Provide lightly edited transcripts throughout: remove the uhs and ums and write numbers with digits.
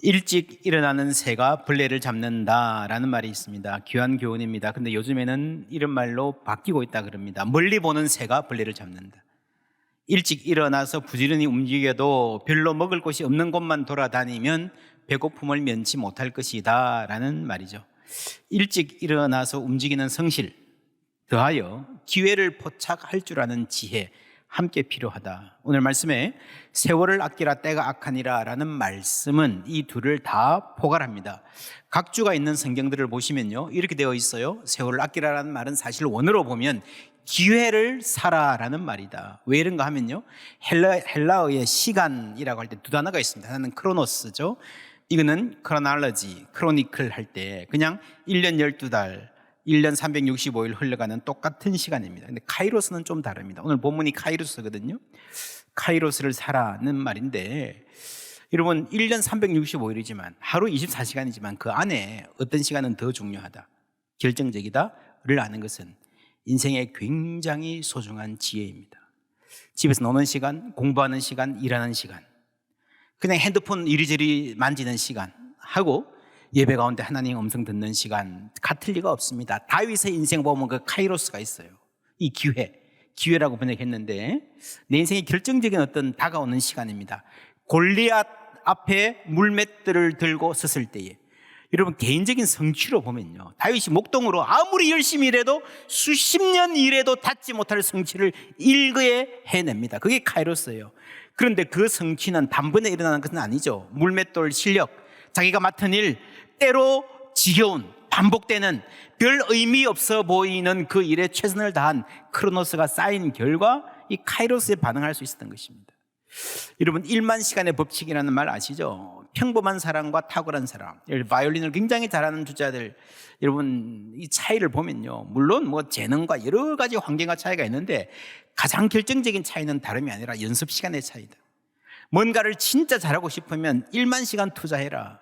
일찍 일어나는 새가 벌레를 잡는다라는 말이 있습니다. 귀한 교훈입니다. 근데 요즘에는 이런 말로 바뀌고 있다 그럽니다. 멀리 보는 새가 벌레를 잡는다. 일찍 일어나서 부지런히 움직여도 별로 먹을 곳이 없는 곳만 돌아다니면 배고픔을 면치 못할 것이다 라는 말이죠. 일찍 일어나서 움직이는 성실 더하여 기회를 포착할 줄 아는 지혜 함께 필요하다. 오늘 말씀에 세월을 아끼라 때가 악하니라 라는 말씀은 이 둘을 다 포괄합니다. 각주가 있는 성경들을 보시면요, 이렇게 되어 있어요. 세월을 아끼라라는 말은 사실 원어로 보면 기회를 사라라는 말이다. 왜 이런가 하면요, 헬라어의 시간이라고 할 때 두 단어가 있습니다. 하나는 크로노스죠. 이거는 크로놀로지, 크로니클 할 때 그냥 1년 12달 1년 365일 흘러가는 똑같은 시간입니다. 근데 카이로스는 좀 다릅니다. 오늘 본문이 카이로스거든요. 카이로스를 사라는 말인데, 여러분 1년 365일이지만 하루 24시간이지만 그 안에 어떤 시간은 더 중요하다, 결정적이다를 아는 것은 인생의 굉장히 소중한 지혜입니다. 집에서 노는 시간, 공부하는 시간, 일하는 시간, 그냥 핸드폰 이리저리 만지는 시간 하고 예배 가운데 하나님 음성 듣는 시간 같을 리가 없습니다. 다윗의 인생 보면 그 카이로스가 있어요. 이 기회라고 번역했는데 내 인생의 결정적인 어떤 다가오는 시간입니다. 골리앗 앞에 물맷들을 들고 섰을 때에, 여러분 개인적인 성취로 보면요, 다윗이 목동으로 아무리 열심히 일해도 수십 년 일해도 닿지 못할 성취를 일거에 해냅니다. 그게 카이로스예요. 그런데 그 성취는 단번에 일어나는 것은 아니죠. 물맷돌 실력, 자기가 맡은 일, 때로 지겨운, 반복되는, 별 의미 없어 보이는 그 일에 최선을 다한 크로노스가 쌓인 결과 이 카이로스에 반응할 수 있었던 것입니다. 여러분 1만 시간의 법칙이라는 말 아시죠? 평범한 사람과 탁월한 사람, 바이올린을 굉장히 잘하는 주자들, 여러분 이 차이를 보면요, 물론 뭐 재능과 여러 가지 환경과 차이가 있는데 가장 결정적인 차이는 다름이 아니라 연습 시간의 차이다. 뭔가를 진짜 잘하고 싶으면 1만 시간 투자해라.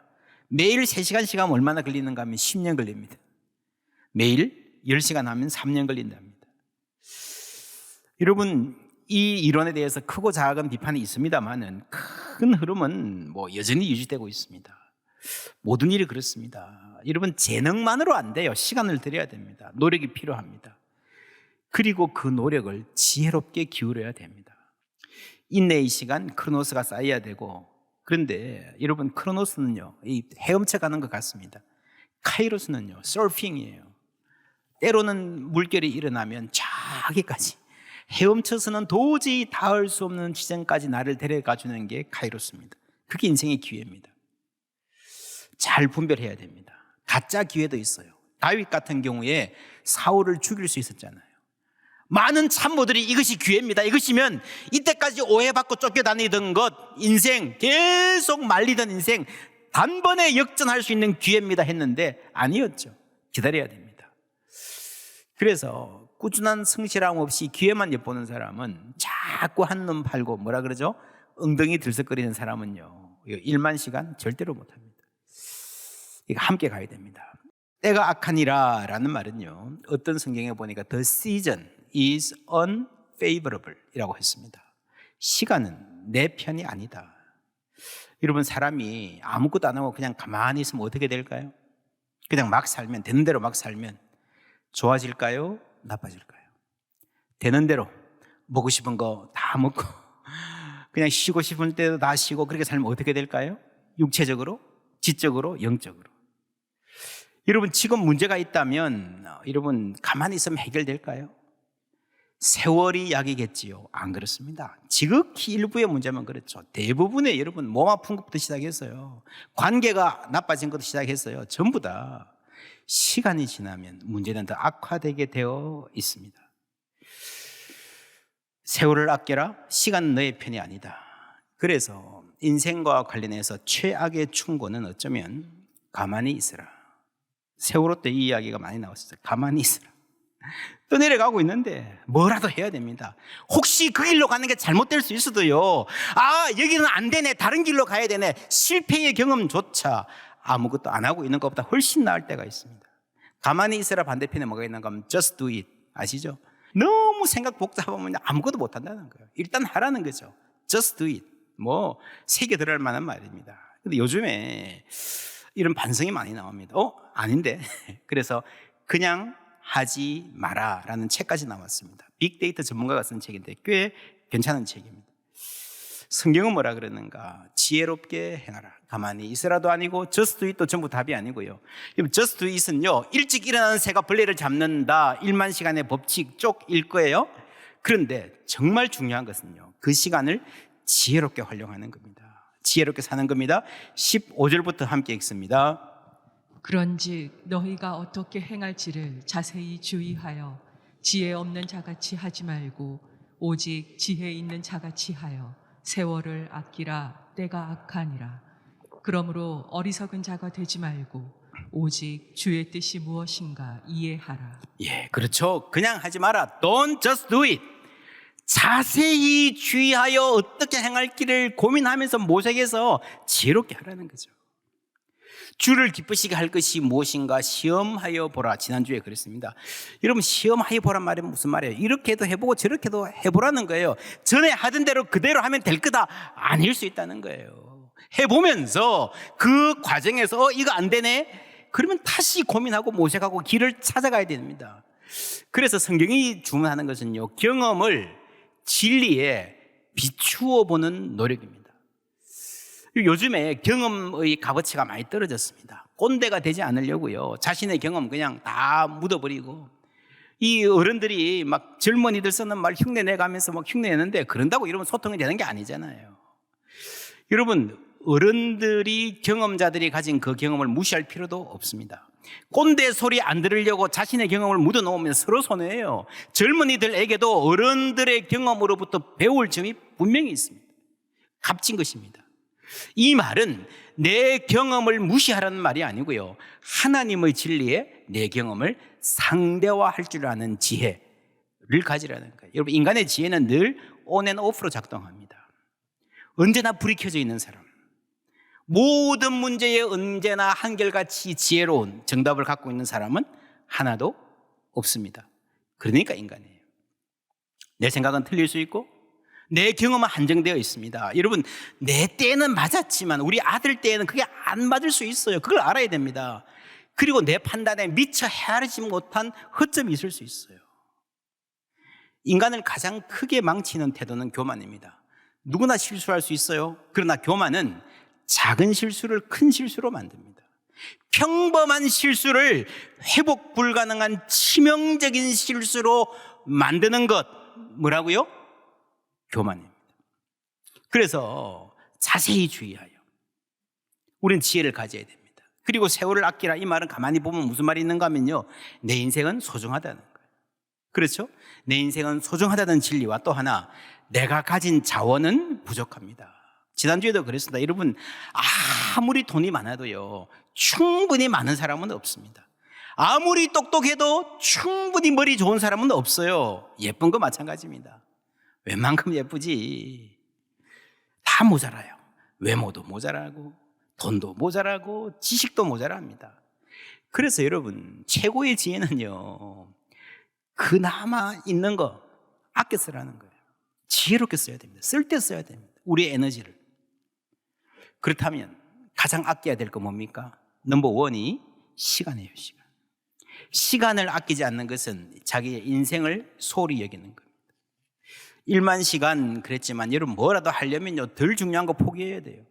매일 3시간씩 하면 얼마나 걸리는가 하면 10년 걸립니다. 매일 10시간 하면 3년 걸린답니다. 여러분 이 이론에 대해서 크고 작은 비판이 있습니다만은 큰 흐름은 뭐 여전히 유지되고 있습니다. 모든 일이 그렇습니다. 여러분 재능만으로 안 돼요. 시간을 들여야 됩니다. 노력이 필요합니다. 그리고 그 노력을 지혜롭게 기울여야 됩니다. 인내의 시간, 크로노스가 쌓여야 되고, 그런데 여러분 크로노스는요, 이 헤엄쳐 가는 것 같습니다. 카이로스는요, 서핑이에요. 때로는 물결이 일어나면 저기까지 헤엄쳐서는 도저히 닿을 수 없는 지점까지 나를 데려가 주는 게 카이로스입니다. 그게 인생의 기회입니다. 잘 분별해야 됩니다. 가짜 기회도 있어요. 다윗 같은 경우에 사울을 죽일 수 있었잖아요. 많은 참모들이 이것이 기회입니다, 이것이면 이때까지 오해받고 쫓겨다니던 것, 인생 계속 말리던 인생 단번에 역전할 수 있는 기회입니다 했는데 아니었죠. 기다려야 됩니다. 그래서 꾸준한 성실함 없이 기회만 엿보는 사람은 자꾸 한눈 팔고 뭐라 그러죠? 엉덩이 들썩거리는 사람은요, 1만 시간 절대로 못합니다. 이거 함께 가야 됩니다. 때가 악하니라 라는 말은요, 어떤 성경에 보니까 the season is unfavorable 이라고 했습니다. 시간은 내 편이 아니다. 여러분 사람이 아무것도 안 하고 그냥 가만히 있으면 어떻게 될까요? 그냥 막 살면, 되는 대로 막 살면 좋아질까요? 나빠질까요? 되는 대로 먹고 싶은 거 다 먹고 그냥 쉬고 싶은 때도 다 쉬고 그렇게 살면 어떻게 될까요? 육체적으로, 지적으로, 영적으로. 여러분 지금 문제가 있다면 여러분 가만히 있으면 해결될까요? 세월이 약이겠지요? 안 그렇습니다. 지극히 일부의 문제만 그렇죠. 대부분의 여러분 몸 아픈 것부터 시작했어요. 관계가 나빠진 것부터 시작했어요. 전부 다 시간이 지나면 문제는 더 악화되게 되어 있습니다. 세월을 아껴라. 시간은 너의 편이 아니다. 그래서 인생과 관련해서 최악의 충고는 어쩌면 가만히 있으라. 세월호 때 이 이야기가 많이 나왔어요. 가만히 있으라. 떠내려가고 있는데 뭐라도 해야 됩니다. 혹시 그 길로 가는 게 잘못될 수 있어도요, 아 여기는 안 되네, 다른 길로 가야 되네, 실패의 경험조차 아무것도 안 하고 있는 것보다 훨씬 나을 때가 있습니다. 가만히 있으라 반대편에 뭐가 있는가 하면 just do it, 아시죠? 너무 생각 복잡하면 아무것도 못한다는 거예요. 일단 하라는 거죠. just do it. 뭐 새겨 들어갈 만한 말입니다. 근데 요즘에 이런 반성이 많이 나옵니다. 아닌데. 그래서 그냥 하지 마라라는 책까지 나왔습니다. 빅데이터 전문가가 쓴 책인데 꽤 괜찮은 책입니다. 성경은 뭐라 그러는가? 지혜롭게 행하라. 가만히 있으라도 아니고 just do it도 전부 답이 아니고요. just do it은요, 일찍 일어나는 새가 벌레를 잡는다, 1만 시간의 법칙 쪽일 거예요. 그런데 정말 중요한 것은요, 그 시간을 지혜롭게 활용하는 겁니다. 지혜롭게 사는 겁니다. 15절부터 함께 읽습니다. 그런즉 너희가 어떻게 행할지를 자세히 주의하여 지혜 없는 자같이 하지 말고 오직 지혜 있는 자같이 하여 세월을 아끼라. 때가 악하니라. 그러므로 어리석은 자가 되지 말고 오직 주의 뜻이 무엇인가 이해하라. 예, 그렇죠. 그냥 하지 마라. Don't just do it. 자세히 주의하여 어떻게 행할 길을 고민하면서 모색해서 지혜롭게 하라는 거죠. 주를 기쁘시게 할 것이 무엇인가 시험하여 보라. 지난주에 그랬습니다. 여러분, 시험하여 보란 말이 무슨 말이에요? 이렇게도 해보고 저렇게도 해보라는 거예요. 전에 하던 대로 그대로 하면 될 거다, 아닐 수 있다는 거예요. 해보면서 그 과정에서 이거 안 되네? 그러면 다시 고민하고 모색하고 길을 찾아가야 됩니다. 그래서 성경이 주문하는 것은요, 경험을 진리에 비추어 보는 노력입니다. 요즘에 경험의 값어치가 많이 떨어졌습니다. 꼰대가 되지 않으려고요, 자신의 경험 그냥 다 묻어버리고, 이 어른들이 막 젊은이들 쓰는 말 흉내 내가면서 막 흉내 내는데, 그런다고 이러면 소통이 되는 게 아니잖아요. 여러분, 어른들이, 경험자들이 가진 그 경험을 무시할 필요도 없습니다. 꼰대 소리 안 들으려고 자신의 경험을 묻어놓으면 서로 손해예요. 젊은이들에게도 어른들의 경험으로부터 배울 점이 분명히 있습니다. 값진 것입니다. 이 말은 내 경험을 무시하라는 말이 아니고요, 하나님의 진리에 내 경험을 상대화할 줄 아는 지혜를 가지라는 거예요. 여러분, 인간의 지혜는 늘 on and off로 작동합니다. 언제나 불이 켜져 있는 사람, 모든 문제에 언제나 한결같이 지혜로운 정답을 갖고 있는 사람은 하나도 없습니다. 그러니까 인간이에요. 내 생각은 틀릴 수 있고 내 경험은 한정되어 있습니다. 여러분, 내 때는 맞았지만 우리 아들 때에는 그게 안 맞을 수 있어요. 그걸 알아야 됩니다. 그리고 내 판단에 미처 헤아리지 못한 허점이 있을 수 있어요. 인간을 가장 크게 망치는 태도는 교만입니다. 누구나 실수할 수 있어요. 그러나 교만은 작은 실수를 큰 실수로 만듭니다. 평범한 실수를 회복 불가능한 치명적인 실수로 만드는 것, 뭐라고요? 교만입니다. 그래서 자세히 주의하여 우리는 지혜를 가져야 됩니다. 그리고 세월을 아끼라, 이 말은 가만히 보면 무슨 말이 있는가 하면요, 내 인생은 소중하다는 거예요. 그렇죠? 내 인생은 소중하다는 진리와 또 하나, 내가 가진 자원은 부족합니다. 지난주에도 그랬습니다. 여러분, 아무리 돈이 많아도요, 충분히 많은 사람은 없습니다. 아무리 똑똑해도 충분히 머리 좋은 사람은 없어요. 예쁜 거 마찬가지입니다. 웬만큼 예쁘지. 다 모자라요. 외모도 모자라고, 돈도 모자라고, 지식도 모자랍니다. 그래서 여러분, 최고의 지혜는요, 그나마 있는 거 아껴 쓰라는 거예요. 지혜롭게 써야 됩니다. 쓸 때 써야 됩니다. 우리의 에너지를. 그렇다면 가장 아껴야 될 거 뭡니까? 넘버 원이 시간이에요. 시간을 아끼지 않는 것은 자기의 인생을 소홀히 여기는 겁니다. 1만 시간 그랬지만 여러분, 뭐라도 하려면요, 덜 중요한 거 포기해야 돼요.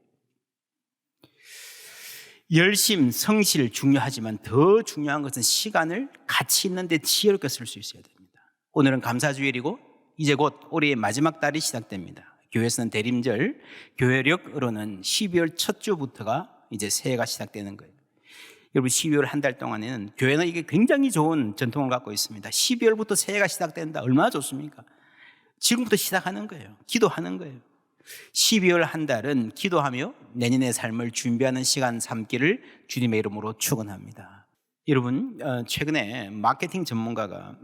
열심, 성실 중요하지만 더 중요한 것은 시간을 가치 있는데 지혜롭게 쓸 수 있어야 됩니다. 오늘은 감사주일이고 이제 곧 올해의 마지막 달이 시작됩니다. 교회에서는 대림절, 교회력으로는 12월 첫 주부터가 이제 새해가 시작되는 거예요. 여러분, 12월 한 달 동안에는 교회는 이게 굉장히 좋은 전통을 갖고 있습니다. 12월부터 새해가 시작된다. 얼마나 좋습니까? 지금부터 시작하는 거예요. 기도하는 거예요. 12월 한 달은 기도하며 내년의 삶을 준비하는 시간 삼기를 주님의 이름으로 축원합니다. 여러분, 최근에 마케팅 전문가가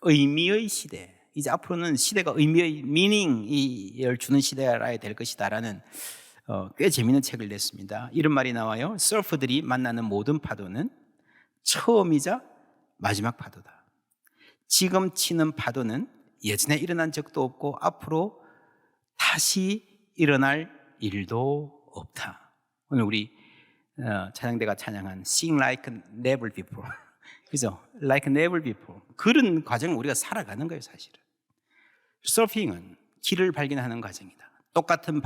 의미의 시대, 이제 앞으로는 시대가 의미의 미닝을 주는 시대라 될 것이다라는 꽤 재미있는 책을 냈습니다. 이런 말이 나와요. 서퍼들이 만나는 모든 파도는 처음이자 마지막 파도다. 지금 치는 파도는 예전에 일어난 적도 없고 앞으로 다시 일어날 일도 없다. 오늘 우리 찬양대가 찬양한 Sing like never before. 그죠? Like never before. 그런 과정을 우리가 살아가는 거예요, 사실은. 서핑은 길을 발견하는 과정이다. 똑같은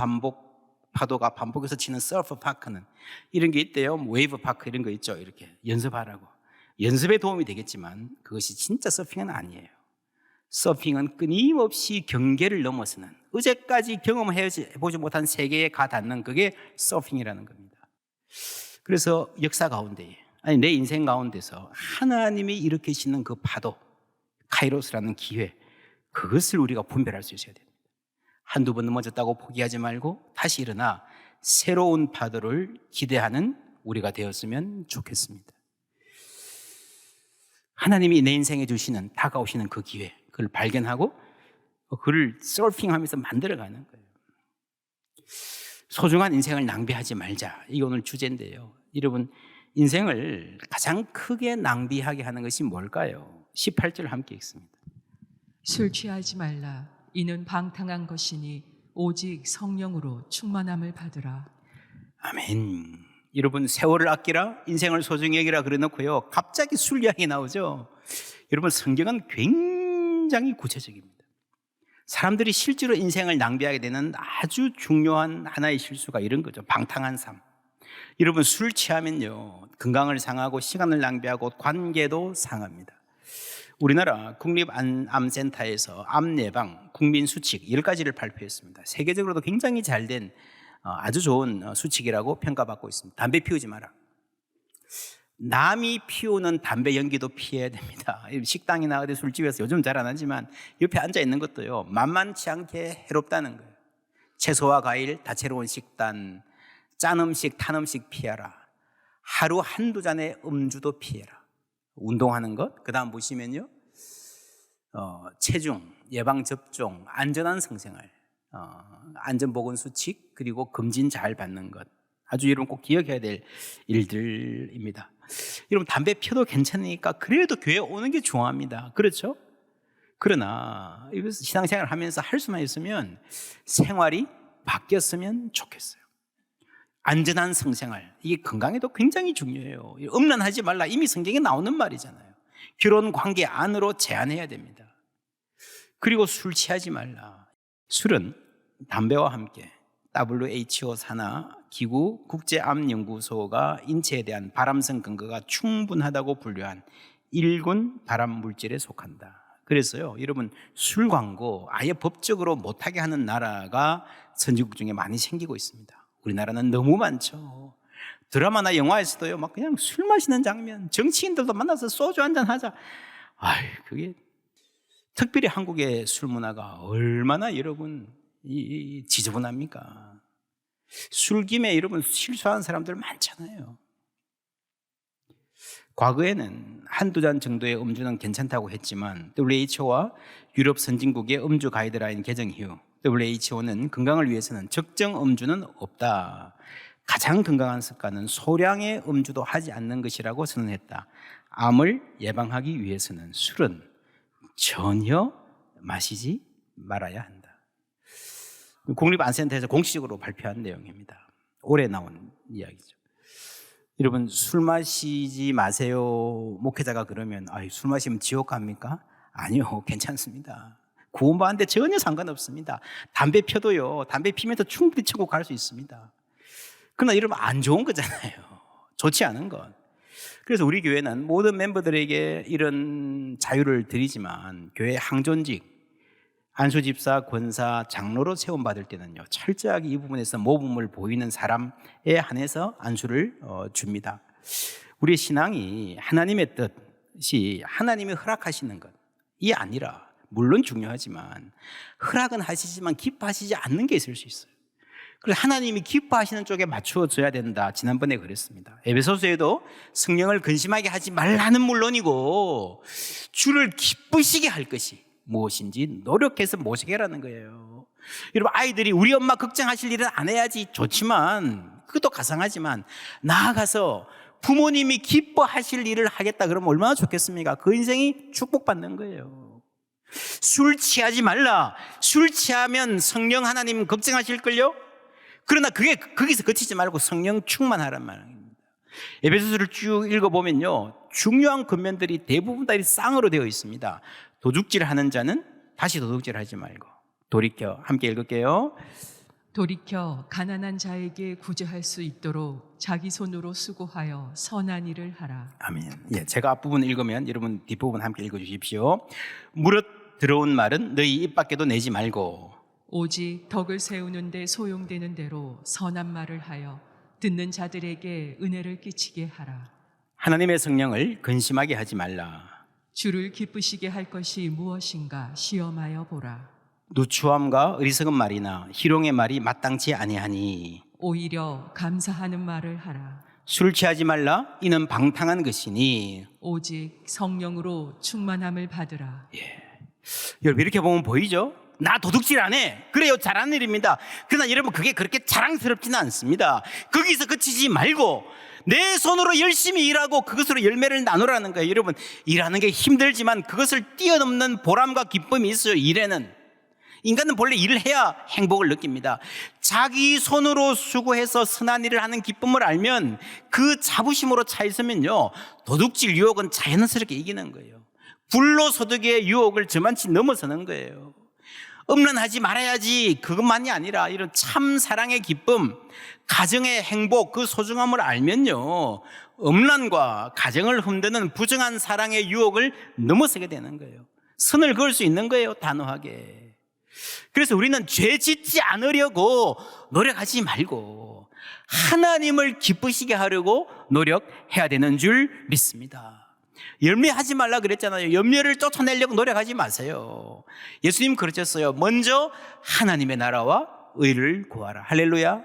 파도가 반복해서 치는 서프 파크는 이런 게 있대요. 웨이브 파크 이런 거 있죠. 이렇게 연습하라고. 연습에 도움이 되겠지만 그것이 진짜 서핑은 아니에요. 서핑은 끊임없이 경계를 넘어서는, 어제까지 경험해보지 못한 세계에 가 닿는, 그게 서핑이라는 겁니다. 그래서 역사 가운데, 아니 내 인생 가운데서 하나님이 일으키시는 그 파도, 카이로스라는 기회, 그것을 우리가 분별할 수 있어야 됩니다. 한두 번 넘어졌다고 포기하지 말고 다시 일어나 새로운 파도를 기대하는 우리가 되었으면 좋겠습니다. 하나님이 내 인생에 주시는, 다가오시는 그 기회, 그걸 발견하고 그를 서핑하면서 만들어가는 거예요. 소중한 인생을 낭비하지 말자, 이게 오늘 주제인데요. 여러분, 인생을 가장 크게 낭비하게 하는 것이 뭘까요? 18절 함께 읽습니다. 술 취하지 말라. 이는 방탕한 것이니 오직 성령으로 충만함을 받으라. 아멘. 여러분, 세월을 아끼라, 인생을 소중히 여기라 그래 놓고요, 갑자기 술 이야기 나오죠. 여러분, 성경은 굉장히 구체적입니다. 사람들이 실제로 인생을 낭비하게 되는 아주 중요한 하나의 실수가 이런 거죠. 방탕한 삶. 여러분, 술 취하면요, 건강을 상하고 시간을 낭비하고 관계도 상합니다. 우리나라 국립암센터에서 암 예방 국민 수칙 10가지를 발표했습니다. 세계적으로도 굉장히 잘된 아주 좋은 수칙이라고 평가받고 있습니다. 담배 피우지 마라. 남이 피우는 담배 연기도 피해야 됩니다. 식당이나 어디 술집에서 요즘 잘 안 하지만 옆에 앉아 있는 것도요, 만만치 않게 해롭다는 거예요. 채소와 과일, 다채로운 식단, 짠 음식, 탄 음식 피하라. 하루 한두 잔의 음주도 피해라. 운동하는 것, 그 다음 보시면요, 체중, 예방접종, 안전한 성생활, 안전보건수칙, 그리고 검진 잘 받는 것, 아주 여러분 꼭 기억해야 될 일들입니다. 여러분, 담배 피워도 괜찮으니까 그래도 교회 오는 게 중요합니다. 그렇죠? 그러나 신앙생활을 하면서 할 수만 있으면 생활이 바뀌었으면 좋겠어요. 안전한 성생활, 이게 건강에도 굉장히 중요해요. 음란하지 말라, 이미 성경에 나오는 말이잖아요. 결혼 관계 안으로 제한해야 됩니다. 그리고 술 취하지 말라. 술은 담배와 함께 WHO 산하 기구 국제암연구소가 인체에 대한 발암성 근거가 충분하다고 분류한 1군 발암 물질에 속한다. 그래서요, 여러분, 술 광고 아예 법적으로 못하게 하는 나라가 선진국 중에 많이 생기고 있습니다. 우리나라는 너무 많죠. 드라마나 영화에서도요, 막 그냥 술 마시는 장면, 정치인들도 만나서 소주 한잔 하자. 그게 특별히 한국의 술 문화가 얼마나 여러분 지저분합니까? 술김에 여러분 실수하는 사람들 많잖아요. 과거에는 한두 잔 정도의 음주는 괜찮다고 했지만 WHO와 유럽 선진국의 음주 가이드라인 개정 이후 WHO는 건강을 위해서는 적정 음주는 없다. 가장 건강한 습관은 소량의 음주도 하지 않는 것이라고 선언했다. 암을 예방하기 위해서는 술은 전혀 마시지 말아야 한다. 국립암센터에서 공식적으로 발표한 내용입니다. 올해 나온 이야기죠. 여러분, 술 마시지 마세요 목회자가 그러면 술 마시면 지옥 갑니까? 아니요, 괜찮습니다. 구원받는데 전혀 상관없습니다. 담배 펴도요, 담배 피면서 충분히 천국 갈 수 있습니다. 그러나 여러분, 안 좋은 거잖아요. 좋지 않은 것. 그래서 우리 교회는 모든 멤버들에게 이런 자유를 드리지만 교회 항존직, 안수집사, 권사, 장로로 세움받을 때는요, 철저하게 이 부분에서 모범을 보이는 사람에 한해서 안수를 줍니다. 우리의 신앙이 하나님의 뜻이 하나님이 허락하시는 것, 이 아니라, 물론 중요하지만 허락은 하시지만 기뻐하시지 않는 게 있을 수 있어요. 그래서 하나님이 기뻐하시는 쪽에 맞추어줘야 된다. 지난번에 그랬습니다. 에베소서에도 성령을 근심하게 하지 말라는 물론이고 주를 기쁘시게 할 것이 무엇인지 노력해서 모시게 하라는 거예요. 여러분, 아이들이 우리 엄마 걱정하실 일은 안 해야지 좋지만, 그것도 가상하지만 나아가서 부모님이 기뻐하실 일을 하겠다 그러면 얼마나 좋겠습니까? 그 인생이 축복받는 거예요. 술 취하지 말라. 술 취하면 성령 하나님 걱정하실걸요? 그러나 그게 거기서 그치지 말고 성령 충만하란 말입니다. 에베소서를 쭉 읽어보면요, 중요한 권면들이 대부분 다 쌍으로 되어 있습니다. 도둑질하는 자는 다시 도둑질하지 말고 돌이켜. 함께 읽을게요. 돌이켜 가난한 자에게 구제할 수 있도록 자기 손으로 수고하여 선한 일을 하라. 아멘. 예, 제가 앞부분 읽으면 여러분 뒷부분 함께 읽어주십시오. 무릇 들어온 말은 너희 입 밖에도 내지 말고 오직 덕을 세우는 데 소용되는 대로 선한 말을 하여 듣는 자들에게 은혜를 끼치게 하라. 하나님의 성령을 근심하게 하지 말라. 주를 기쁘시게 할 것이 무엇인가 시험하여 보라. 누추함과 어리석은 말이나 희롱의 말이 마땅치 아니하니 오히려 감사하는 말을 하라. 술 취하지 말라. 이는 방탕한 것이니. 오직 성령으로 충만함을 받으라. 여러분 이렇게 보면 보이죠? 나 도둑질 안 해. 그래요, 잘하는 일입니다. 그러나 여러분 그게 그렇게 자랑스럽지는 않습니다. 거기서 그치지 말고 내 손으로 열심히 일하고 그것으로 열매를 나누라는 거예요. 여러분 일하는 게 힘들지만 그것을 뛰어넘는 보람과 기쁨이 있어요. 일에는 인간은 본래 일을 해야 행복을 느낍니다. 자기 손으로 수고해서 선한 일을 하는 기쁨을 알면 그 자부심으로 차 있으면요, 도둑질 유혹은 자연스럽게 이기는 거예요. 불로소득의 유혹을 저만치 넘어서는 거예요. 음란하지 말아야지 그것만이 아니라 이런 참 사랑의 기쁨, 가정의 행복, 그 소중함을 알면요, 음란과 가정을 흔드는 부정한 사랑의 유혹을 넘어서게 되는 거예요. 선을 그을 수 있는 거예요, 단호하게. 그래서 우리는 죄 짓지 않으려고 노력하지 말고 하나님을 기쁘시게 하려고 노력해야 되는 줄 믿습니다. 열매하지 말라 그랬잖아요. 열매를 쫓아내려고 노력하지 마세요. 예수님 그러셨어요. 먼저 하나님의 나라와 의를 구하라. 할렐루야.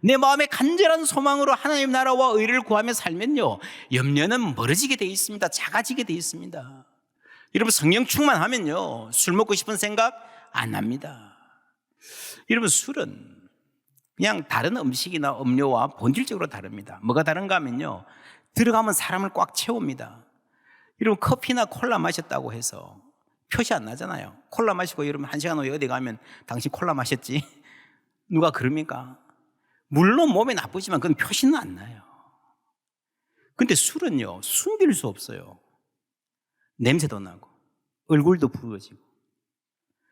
내 마음의 간절한 소망으로 하나님 나라와 의를 구하며 살면요, 염려는 멀어지게 돼 있습니다. 작아지게 돼 있습니다. 여러분 성령 충만하면요, 술 먹고 싶은 생각 안 납니다. 여러분 술은 그냥 다른 음식이나 음료와 본질적으로 다릅니다. 뭐가 다른가 하면요, 들어가면 사람을 꽉 채웁니다. 여러분 커피나 콜라 마셨다고 해서 표시 안 나잖아요. 콜라 마시고 여러분 1시간 후에 어디 가면 당신 콜라 마셨지? 누가 그럽니까? 물론 몸에 나쁘지만 그건 표시는 안 나요. 근데 술은요, 숨길 수 없어요. 냄새도 나고 얼굴도 부어지고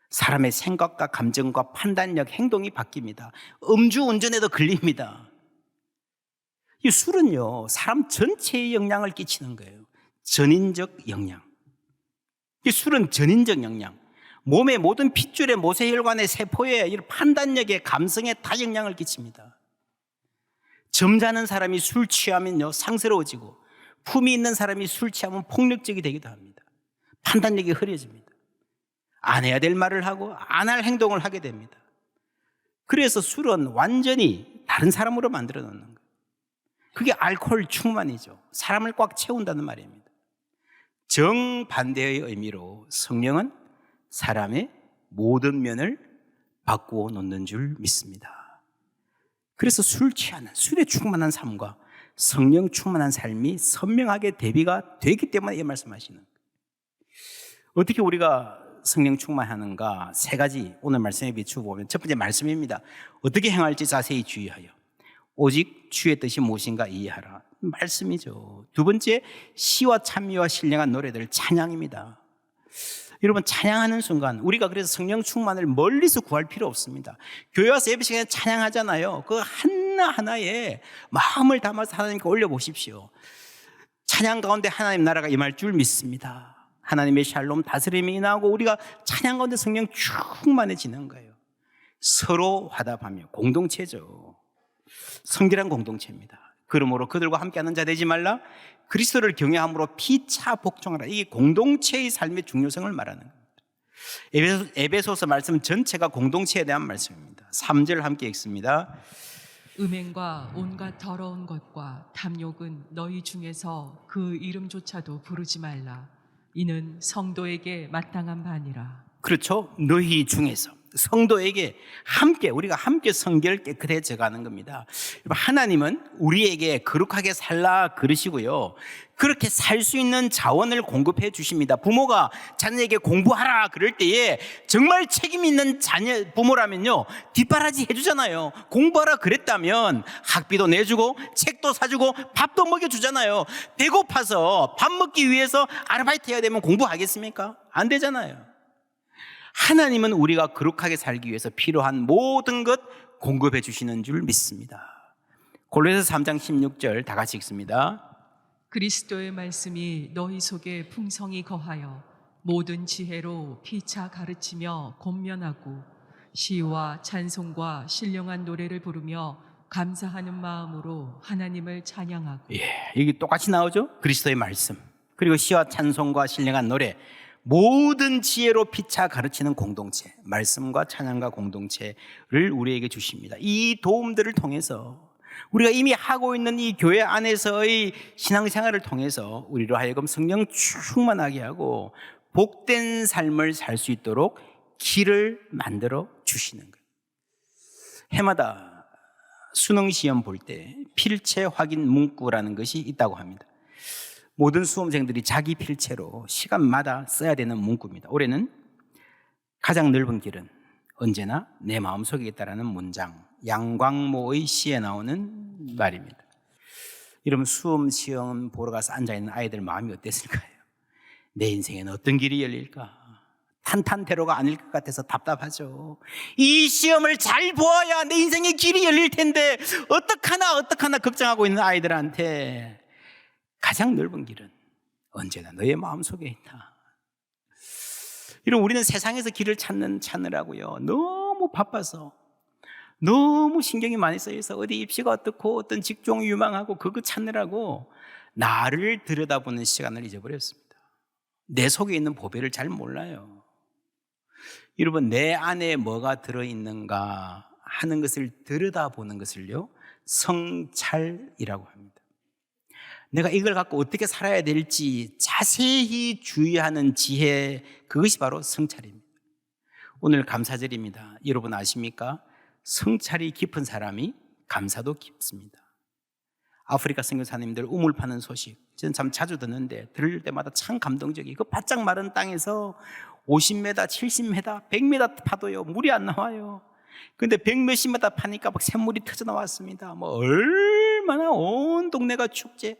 사람의 생각과 감정과 판단력, 행동이 바뀝니다. 음주운전에도 걸립니다. 이 술은요, 사람 전체에 영향을 끼치는 거예요. 전인적 영향. 이 술은 전인적 영향. 몸의 모든 핏줄에, 모세혈관의 세포에, 이런 판단력에, 감성에 다 영향을 끼칩니다. 점잖은 사람이 술 취하면요, 상스러워지고, 품이 있는 사람이 술 취하면 폭력적이 되기도 합니다. 판단력이 흐려집니다. 안 해야 될 말을 하고 안 할 행동을 하게 됩니다. 그래서 술은 완전히 다른 사람으로 만들어 놓는 거예요. 그게 알코올 충만이죠. 사람을 꽉 채운다는 말입니다. 정반대의 의미로 성령은 사람의 모든 면을 바꾸어 놓는 줄 믿습니다. 그래서 술 취하는, 술에 충만한 삶과 성령 충만한 삶이 선명하게 대비가 되기 때문에 이 말씀하시는 거예요. 어떻게 우리가 성령 충만하는가? 3가지 오늘 말씀에 비추어 보면, 첫 번째 말씀입니다. 어떻게 행할지 자세히 주의하여 오직 주의 뜻이 무엇인가 이해하라. 말씀이죠. 두 번째, 시와 찬미와 신령한 노래들, 찬양입니다. 여러분 찬양하는 순간 우리가 그래서 성령 충만을 멀리서 구할 필요 없습니다. 교회 와서 예배 시간에 찬양하잖아요. 그 하나하나에 마음을 담아서 하나님께 올려보십시오. 찬양 가운데 하나님 나라가 임할 줄 믿습니다. 하나님의 샬롬 다스림이 임하고 우리가 찬양 가운데 성령 충만해지는 거예요. 서로 화답하며 공동체죠. 성결한 공동체입니다. 그러므로 그들과 함께하는 자 되지 말라. 그리스도를 경외함으로 피차 복종하라. 이게 공동체의 삶의 중요성을 말하는 겁니다. 에베소서 말씀 전체가 공동체에 대한 말씀입니다. 3절 함께 읽습니다. 음행과 온갖 더러운 것과 탐욕은 너희 중에서 그 이름조차도 부르지 말라. 이는 성도에게 마땅한 바니라. 그렇죠? 너희 중에서 성도에게 우리가 함께 성결 깨끗해져 가는 겁니다. 하나님은 우리에게 거룩하게 살라 그러시고요, 그렇게 살 수 있는 자원을 공급해 주십니다. 부모가 자녀에게 공부하라 그럴 때에 정말 책임 있는 부모라면요, 뒷바라지 해주잖아요. 공부하라 그랬다면 학비도 내주고 책도 사주고 밥도 먹여주잖아요. 배고파서 밥 먹기 위해서 아르바이트 해야 되면 공부하겠습니까? 안 되잖아요. 하나님은 우리가 거룩하게 살기 위해서 필요한 모든 것 공급해 주시는 줄 믿습니다. 골로새서 3장 16절 다 같이 읽습니다. 그리스도의 말씀이 너희 속에 풍성히 거하여 모든 지혜로 피차 가르치며 권면하고 시와 찬송과 신령한 노래를 부르며 감사하는 마음으로 하나님을 찬양하고. 여기 똑같이 나오죠? 그리스도의 말씀, 그리고 시와 찬송과 신령한 노래, 모든 지혜로 피차 가르치는 공동체, 말씀과 찬양과 공동체를 우리에게 주십니다. 이 도움들을 통해서 우리가 이미 하고 있는 이 교회 안에서의 신앙생활을 통해서 우리로 하여금 성령 충만하게 하고 복된 삶을 살 수 있도록 길을 만들어 주시는 거예요. 해마다 수능 시험 볼 때 필체 확인 문구라는 것이 있다고 합니다. 모든 수험생들이 자기 필체로 시간마다 써야 되는 문구입니다. 올해는 가장 넓은 길은 언제나 내 마음속에 있다라는 문장, 양광모의 시에 나오는 말입니다. 여러분, 수험 시험 보러 가서 앉아있는 아이들 마음이 어땠을까요? 내 인생에는 어떤 길이 열릴까? 탄탄대로가 아닐 것 같아서 답답하죠. 이 시험을 잘 보아야 내 인생의 길이 열릴 텐데 어떡하나 걱정하고 있는 아이들한테 가장 넓은 길은 언제나 너의 마음속에 있다. 이런 우리는 세상에서 길을 찾느라고요, 너무 바빠서, 너무 신경이 많이 써있어. 어디 입시가 어떻고 어떤 직종이 유망하고 그거 찾느라고 나를 들여다보는 시간을 잊어버렸습니다. 내 속에 있는 보배를 잘 몰라요. 여러분, 내 안에 뭐가 들어있는가 하는 것을 들여다보는 것을요, 성찰이라고 합니다. 내가 이걸 갖고 어떻게 살아야 될지 자세히 주의하는 지혜, 그것이 바로 성찰입니다. 오늘 감사절입니다. 여러분 아십니까? 성찰이 깊은 사람이 감사도 깊습니다. 아프리카 선교사님들 우물 파는 소식 저는 참 자주 듣는데 들을 때마다 참 감동적이고, 그 바짝 마른 땅에서 50m, 70m, 100m 파도요, 물이 안 나와요. 근데 100몇십 m 파니까 막 샘물이 터져 나왔습니다. 얼마나 온 동네가 축제.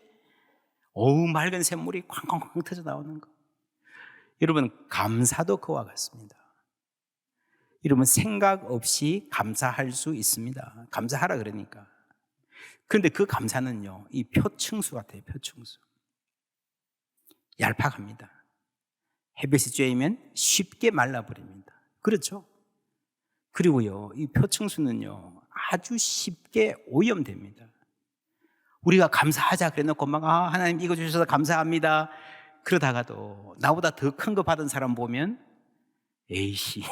맑은 샘물이 쾅쾅쾅 터져 나오는 거. 여러분, 감사도 그와 같습니다. 여러분, 생각 없이 감사할 수 있습니다. 감사하라 그러니까. 그런데 그 감사는요, 이 표층수 같아요. 표층수. 얄팍합니다. 햇빛이 쬐이면 쉽게 말라버립니다. 그렇죠? 그리고요, 이 표층수는요, 아주 쉽게 오염됩니다. 우리가 감사하자 그래놓고 막 하나님 이거 주셔서 감사합니다 그러다가도 나보다 더 큰 거 받은 사람 보면 에이씨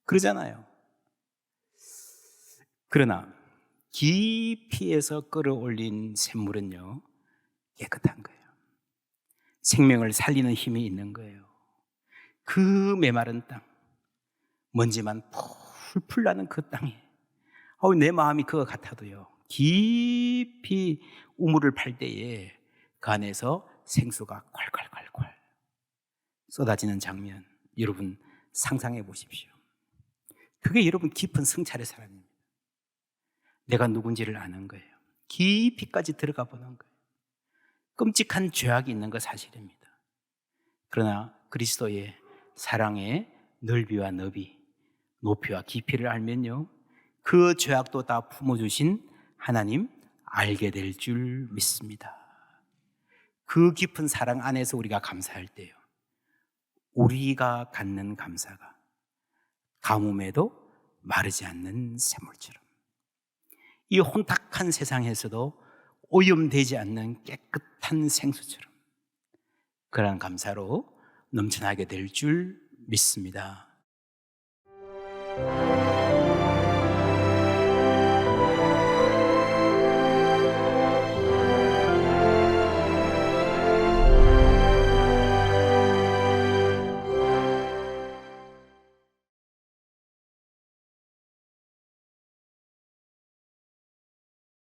그러잖아요. 그러나 깊이에서 끌어올린 샘물은요, 깨끗한 거예요. 생명을 살리는 힘이 있는 거예요. 그 메마른 땅, 먼지만 풀풀 나는 그 땅에 내 마음이 그거 같아도요, 깊이 우물을 팔 때에 그 안에서 생수가 콸콸콸콸 쏟아지는 장면, 여러분 상상해 보십시오. 그게 여러분 깊은 성찰의 사람입니다. 내가 누군지를 아는 거예요. 깊이까지 들어가 보는 거예요. 끔찍한 죄악이 있는 거 사실입니다. 그러나 그리스도의 사랑의 넓이와 너비, 높이와 깊이를 알면요, 그 죄악도 다 품어주신 하나님 알게 될 줄 믿습니다. 그 깊은 사랑 안에서 우리가 감사할 때요, 우리가 갖는 감사가 가뭄에도 마르지 않는 샘물처럼, 이 혼탁한 세상에서도 오염되지 않는 깨끗한 생수처럼, 그러한 감사로 넘쳐나게 될 줄 믿습니다.